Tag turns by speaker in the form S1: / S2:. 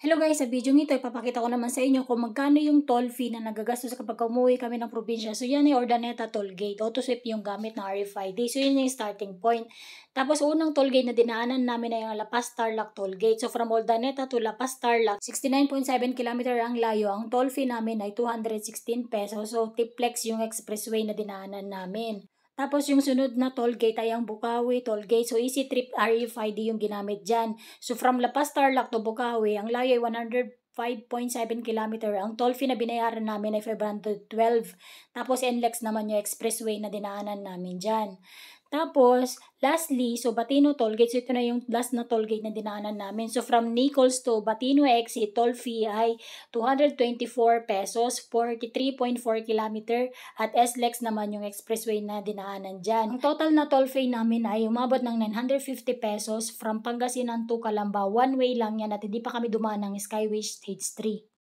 S1: Hello guys, sa video nito ipapakita ko naman sa inyo kung magkano yung toll fee na nagagastos kapag umuwi kami ng probinsya. So yan ay Urdaneta Toll Gate. Auto-sweep yung gamit ng RFID. So yun yung starting point. Tapos unang toll gate na dinaanan namin ay yung La Paz Tarlac Toll Gate. So from Urdaneta to La Paz Tarlac, 69.7 km ang layo. Ang toll fee namin ay 216 pesos. So tiplex yung expressway na dinaanan namin. Tapos yung sunod na toll gate ay ang Bukawi Toll Gate. So Easy Trip RFID yung ginamit dyan. So from La Paz Tarlac to Bukawi, ang layo ay 105.7 km. Ang toll fee na binayaran namin ay 512. Tapos NLEX naman yung expressway na dinaanan namin dyan. Tapos, lastly, so Batino Toll Gate. So ito na yung last na toll gate na dinaanan namin. So from Nichols to Batino exit, toll fee ay 224 pesos, 43.4 km. At SLEX naman yung expressway na dinaanan dyan. Ang total na toll fee namin ay umabot ng 950 pesos from Pangasinan to Calamba. One way lang yan at hindi pa kami dumaan ng Skyway Stage 3.